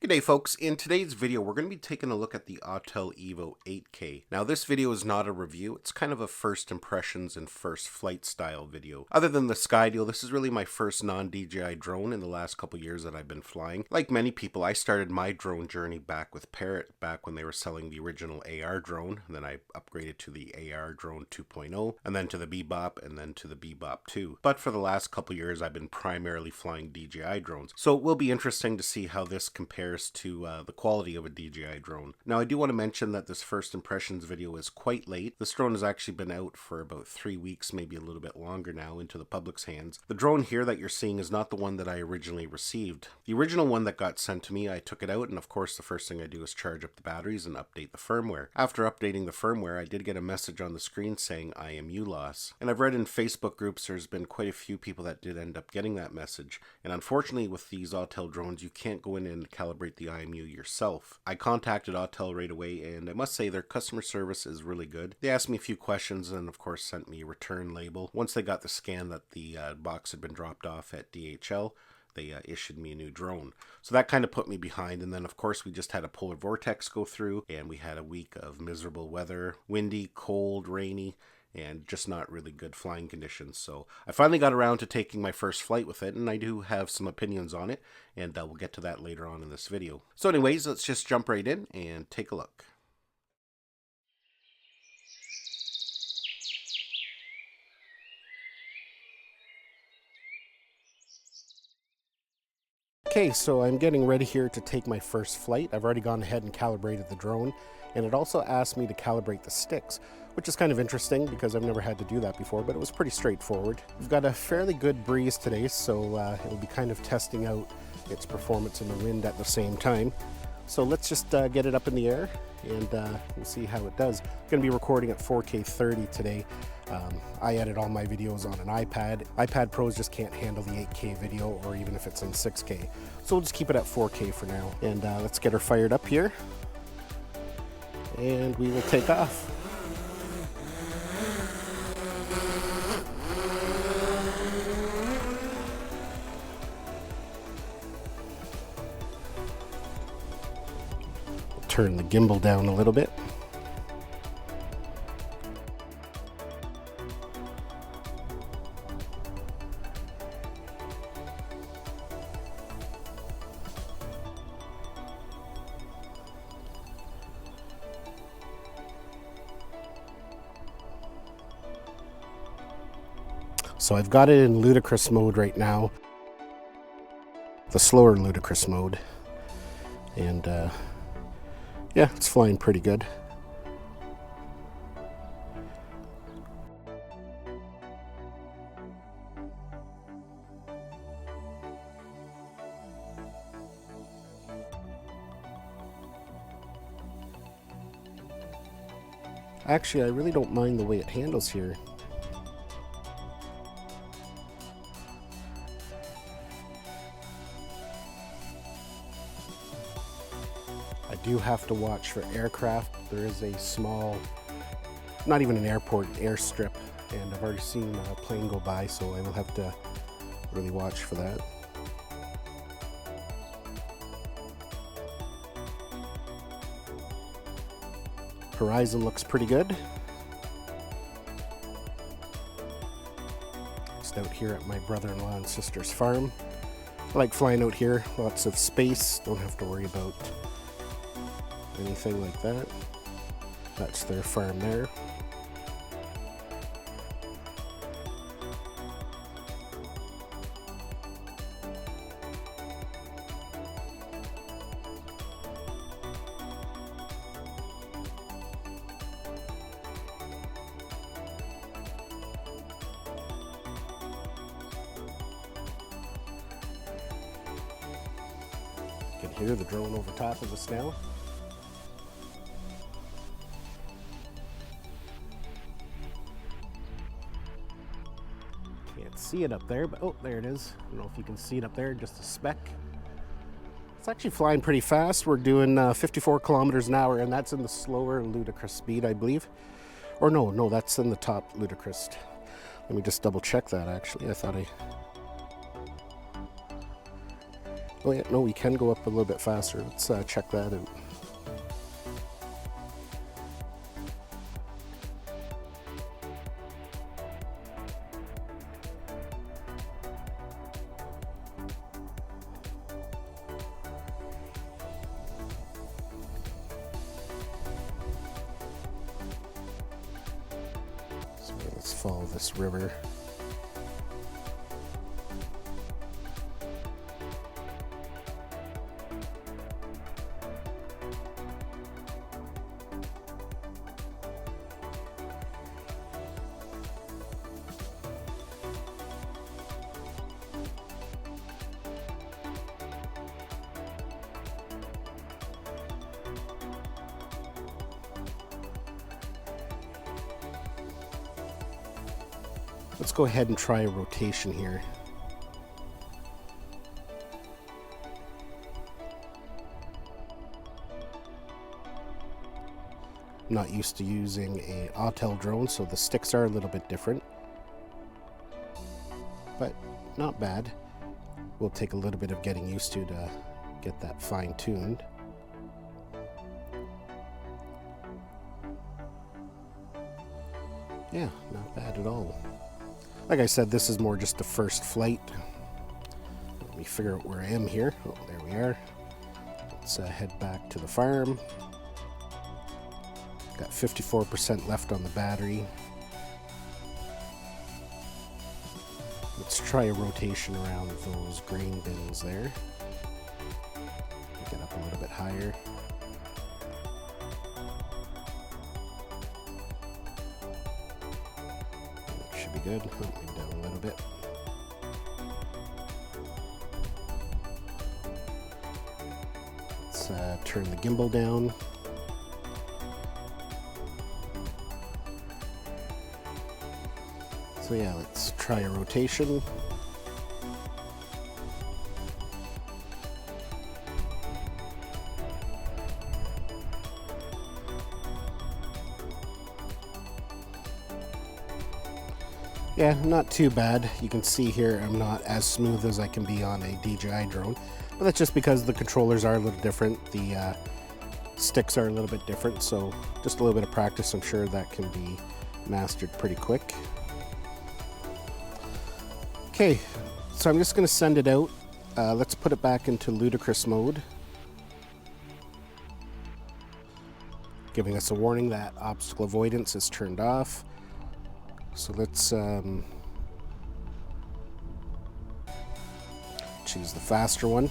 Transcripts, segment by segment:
G'day folks, in today's video we're going to be taking a look at the Autel Evo 8K. Now this video is not a review, it's kind of a first impressions and first flight style video. Other than the Sky deal, this is really my first non-DJI drone in the last couple years that I've been flying. Like many people, I started my drone journey back with Parrot, back when they were selling the original AR drone, and then I upgraded to the AR drone 2.0, and then to the Bebop, and then to the Bebop 2. But for the last couple years I've been primarily flying DJI drones, so it will be interesting to see how this compares to the quality of a DJI drone. Now I do want to mention that this first impressions video is quite late. This drone has actually been out for about 3 weeks, maybe a little bit longer now, into the public's hands. The drone here that you're seeing is not the one that I originally received. The original one that got sent to me, I took it out, and of course the first thing I do is charge up the batteries and update the firmware. After updating the firmware, I did get a message on the screen saying IMU loss. And I've read in Facebook groups there's been quite a few people that did end up getting that message. And unfortunately with these Autel drones, you can't go in and calibrate the IMU yourself. I contacted Autel right away, and I must say their customer service is really good. They asked me a few questions and of course sent me a return label. Once they got the scan that the box had been dropped off at DHL, they issued me a new drone. So that kind of put me behind, and then of course we just had a polar vortex go through, and we had a week of miserable weather, windy, cold, rainy, and just not really good flying conditions. So I finally got around to taking my first flight with it, and I do have some opinions on it, and we'll get to that later on in this video. So anyways, let's just jump right in and take a look. Okay, so I'm getting ready here to take my first flight. I've already gone ahead and calibrated the drone, and it also asked me to calibrate the sticks, which is kind of interesting because I've never had to do that before, but it was pretty straightforward. We've got a fairly good breeze today, so it'll be kind of testing out its performance in the wind at the same time. So let's just get it up in the air, and we'll see how it does. I'm going to be recording at 4K 30 today. I edit all my videos on an iPad. iPad Pros just can't handle the 8K video, or even if it's in 6K. So we'll just keep it at 4K for now. And let's get her fired up here, and we will take off. Turn the gimbal down a little bit. So I've got it in ludicrous mode right now, the slower ludicrous mode, and yeah, it's flying pretty good. Actually, I really don't mind the way it handles here. I do have to watch for aircraft. There is a small, not even an airport, airstrip, and I've already seen a plane go by, so I will have to really watch for that. Horizon looks pretty good. Just out here at my brother-in-law and sister's farm. I like flying out here, lots of space, don't have to worry about anything like that. That's their farm there. You can hear the drone over top of us now. Can't see it up there, but oh, there it is. I don't know if you can see it up there, just a speck. It's actually flying pretty fast. We're doing 54 kilometers an hour, and that's in the slower ludicrous speed, I believe. Or no, that's in the top ludicrous. Let me just double check that, actually. I thought Oh yeah, no, we can go up a little bit faster. Let's check that out. So let's follow this river. Let's go ahead and try a rotation here. I'm not used to using a Autel drone, so the sticks are a little bit different, but not bad. Will take a little bit of getting used to get that fine-tuned. Yeah, not bad at all. Like I said, this is more just the first flight. Let me figure out where I am here. Oh, there we are. Let's head back to the farm. Got 54% left on the battery. Let's try a rotation around those grain bins there. Get up a little bit higher. That should be good. Maybe down a little bit. Let's turn the gimbal down. So yeah, let's try a rotation. Yeah, not too bad. You can see here I'm not as smooth as I can be on a DJI drone, but that's just because the controllers are a little different. The sticks are a little bit different, so just a little bit of practice, I'm sure that can be mastered pretty quick. Okay, so I'm just going to send it out. Let's put it back into ludicrous mode, giving us a warning that obstacle avoidance is turned off. So let's choose the faster one.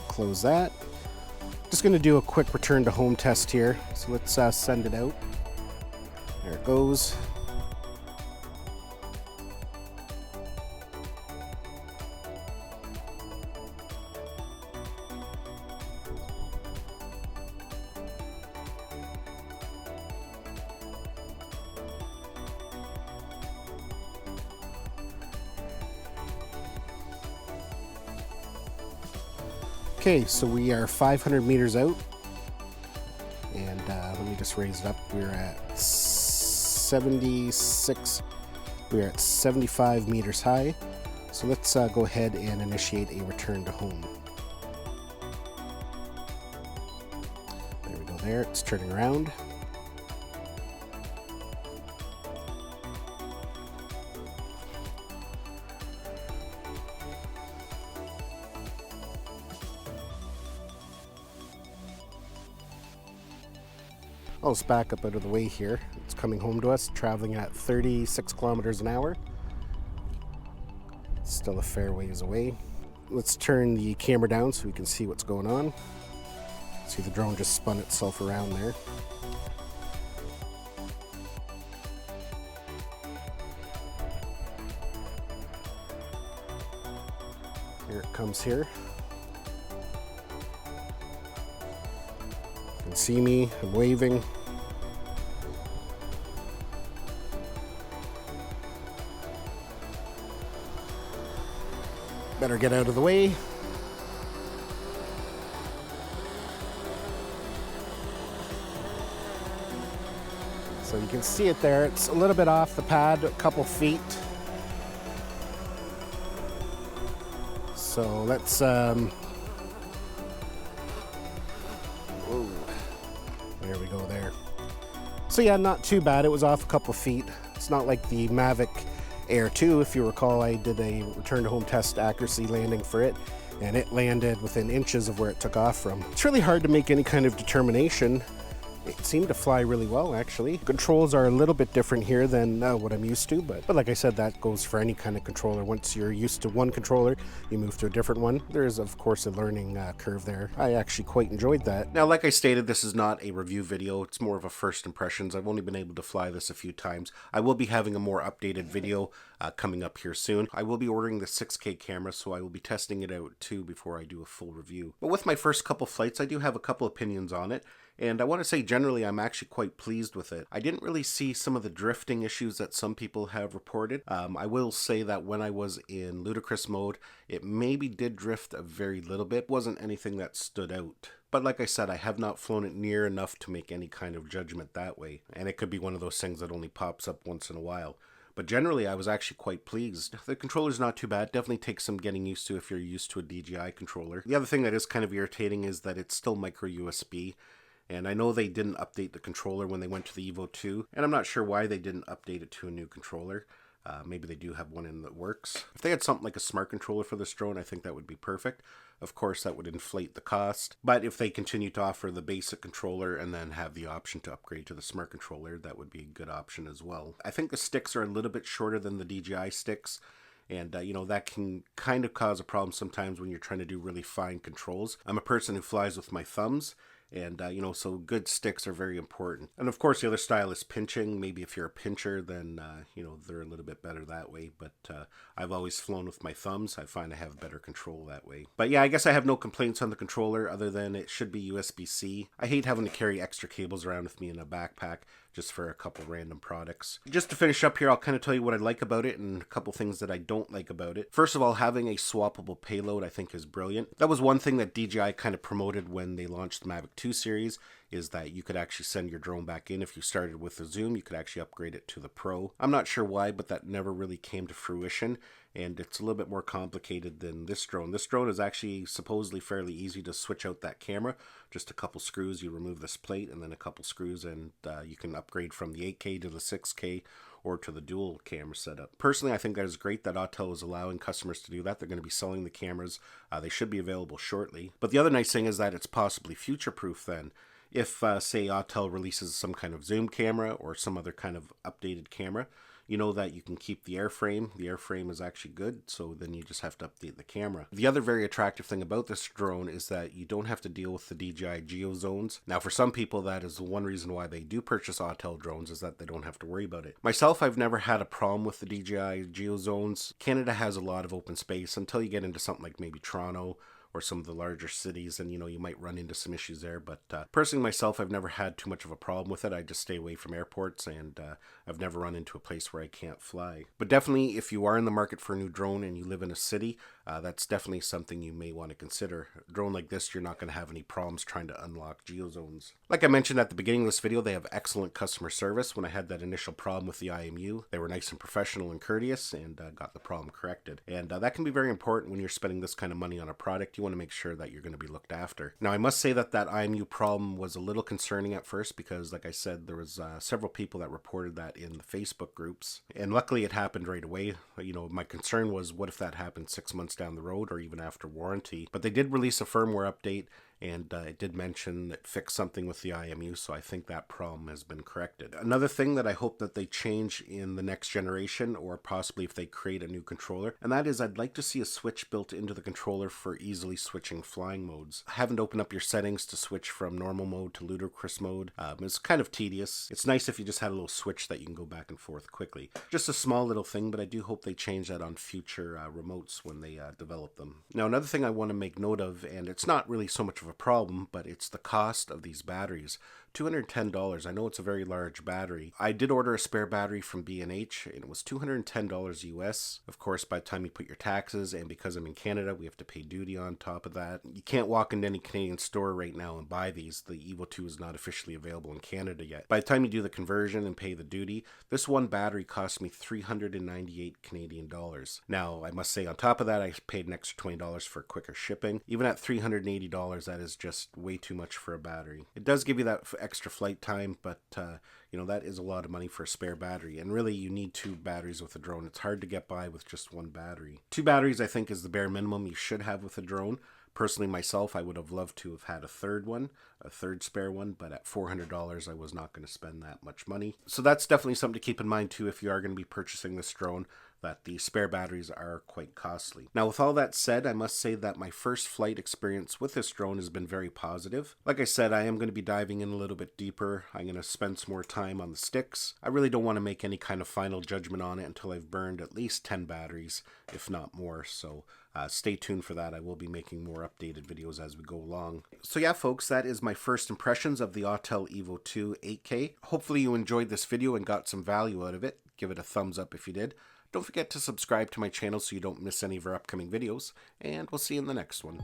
Close that. Just going to do a quick return to home test here. So let's send it out. There it goes. Okay, so we are 500 meters out, and let me just raise it up. We're at 76, we're at 75 meters high. So let's go ahead and initiate a return to home. There we go there, it's turning around. Let's back up out of the way here. It's coming home to us, traveling at 36 kilometers an hour. Still a fair ways away. Let's turn the camera down so we can see what's going on. See, the drone just spun itself around there. Here it comes here. You can see me, I'm waving. Better get out of the way. So you can see it there. It's a little bit off the pad, a couple feet. So let's, whoa, there we go there. So yeah, not too bad. It was off a couple feet. It's not like the Mavic Air 2. If you recall, I did a return to home test accuracy landing for it, and it landed within inches of where it took off from. It's really hard to make any kind of determination. It seemed to fly really well, actually. Controls are a little bit different here than what I'm used to, but like I said, that goes for any kind of controller. Once you're used to one controller, you move to a different one. There is, of course, a learning curve there. I actually quite enjoyed that. Now, like I stated, this is not a review video. It's more of a first impressions. I've only been able to fly this a few times. I will be having a more updated video coming up here soon. I will be ordering the 6K camera, so I will be testing it out too before I do a full review. But with my first couple flights, I do have a couple opinions on it. And I want to say generally I'm actually quite pleased with it. I didn't really see some of the drifting issues that some people have reported. I will say that when I was in ludicrous mode, it maybe did drift a very little bit. It wasn't anything that stood out. But like I said, I have not flown it near enough to make any kind of judgment that way. And it could be one of those things that only pops up once in a while. But generally, I was actually quite pleased. The controller's not too bad. Definitely takes some getting used to if you're used to a DJI controller. The other thing that is kind of irritating is that it's still micro USB. And I know they didn't update the controller when they went to the Evo 2, and I'm not sure why they didn't update it to a new controller. Maybe they do have one in that works. If they had something like a smart controller for this drone, I think that would be perfect. Of course, that would inflate the cost. But if they continue to offer the basic controller and then have the option to upgrade to the smart controller, that would be a good option as well. I think the sticks are a little bit shorter than the DJI sticks. And, that can kind of cause a problem sometimes when you're trying to do really fine controls. I'm a person who flies with my thumbs. And, so good sticks are very important. And of course, the other style is pinching. Maybe if you're a pincher, then, they're a little bit better that way. But I've always flown with my thumbs. I find I have better control that way. But yeah, I guess I have no complaints on the controller other than it should be USB-C. I hate having to carry extra cables around with me in a backpack just for a couple random products. Just to finish up here, I'll kind of tell you what I like about it and a couple things that I don't like about it. First of all, having a swappable payload I think is brilliant. That was one thing that DJI kind of promoted when they launched the Mavic 2 series, is that you could actually send your drone back in. If you started with the Zoom, you could actually upgrade it to the Pro. I'm not sure why, but that never really came to fruition, and it's a little bit more complicated than this drone. This drone is actually supposedly fairly easy to switch out that camera. Just a couple screws, you remove this plate, and then a couple screws, and you can upgrade from the 8K to the 6K or to the dual camera setup. Personally, I think that is great that Autel is allowing customers to do that. They're going to be selling the cameras. They should be available shortly. But the other nice thing is that it's possibly future-proof then. If, say, Autel releases some kind of zoom camera or some other kind of updated camera, you know that you can keep the airframe. The airframe is actually good, so then you just have to update the camera. The other very attractive thing about this drone is that you don't have to deal with the DJI Geo zones. Now, for some people, that is one reason why they do purchase Autel drones, is that they don't have to worry about it. Myself, I've never had a problem with the DJI Geo zones. Canada has a lot of open space until you get into something like maybe Toronto or some of the larger cities, and you might run into some issues there. But personally myself, I've never had too much of a problem with it. I just stay away from airports, and I've never run into a place where I can't fly. But definitely, if you are in the market for a new drone and you live in a city, that's definitely something you may want to consider. A drone like this, you're not going to have any problems trying to unlock geozones. Like I mentioned at the beginning of this video, they have excellent customer service. When I had that initial problem with the IMU, they were nice and professional and courteous, and got the problem corrected. And that can be very important when you're spending this kind of money on a product. You want to make sure that you're going to be looked after. Now, I must say that IMU problem was a little concerning at first because, like I said, there was several people that reported that in the Facebook groups, and luckily it happened right away. My concern was, what if that happened 6 months down the road or even after warranty? But they did release a firmware update, and it did mention it fixed something with the IMU, so I think that problem has been corrected. Another thing that I hope that they change in the next generation, or possibly if they create a new controller, and that is I'd like to see a switch built into the controller for easily switching flying modes. I haven't opened up your settings to switch from normal mode to ludicrous mode. It's kind of tedious. It's nice if you just had a little switch that you can go back and forth quickly. Just a small little thing, but I do hope they change that on future remotes when they develop them. Now, another thing I want to make note of, and it's not really so much of a problem, but it's the cost of these batteries. $210. I know it's a very large battery. I did order a spare battery from B&H and it was $210 US. Of course, by the time you put your taxes, and because I'm in Canada, we have to pay duty on top of that. You can't walk into any Canadian store right now and buy these. The Evo 2 is not officially available in Canada yet. By the time you do the conversion and pay the duty, this one battery cost me 398 Canadian dollars. Now, I must say on top of that, I paid an extra $20 for quicker shipping. Even at $380, that is just way too much for a battery. It does give you that extra flight time, but you know, that is a lot of money for a spare battery. And really, you need 2 batteries with a drone. It's hard to get by with just 1 battery. 2 batteries, I think, is the bare minimum you should have with a drone. Personally, myself, I would have loved to have had a third spare one, but at $400, I was not going to spend that much money. So that's definitely something to keep in mind too if you are going to be purchasing this drone, that the spare batteries are quite costly. Now, with all that said, I must say that my first flight experience with this drone has been very positive. Like I said, I am going to be diving in a little bit deeper. I'm going to spend some more time on the sticks. I really don't want to make any kind of final judgment on it until I've burned at least 10 batteries, if not more. So stay tuned for that. I will be making more updated videos as we go along. So yeah, folks, that is my first impressions of the Autel Evo 2 8K. Hopefully you enjoyed this video and got some value out of it. Give it a thumbs up if you did. Don't forget to subscribe to my channel so you don't miss any of our upcoming videos, and we'll see you in the next one.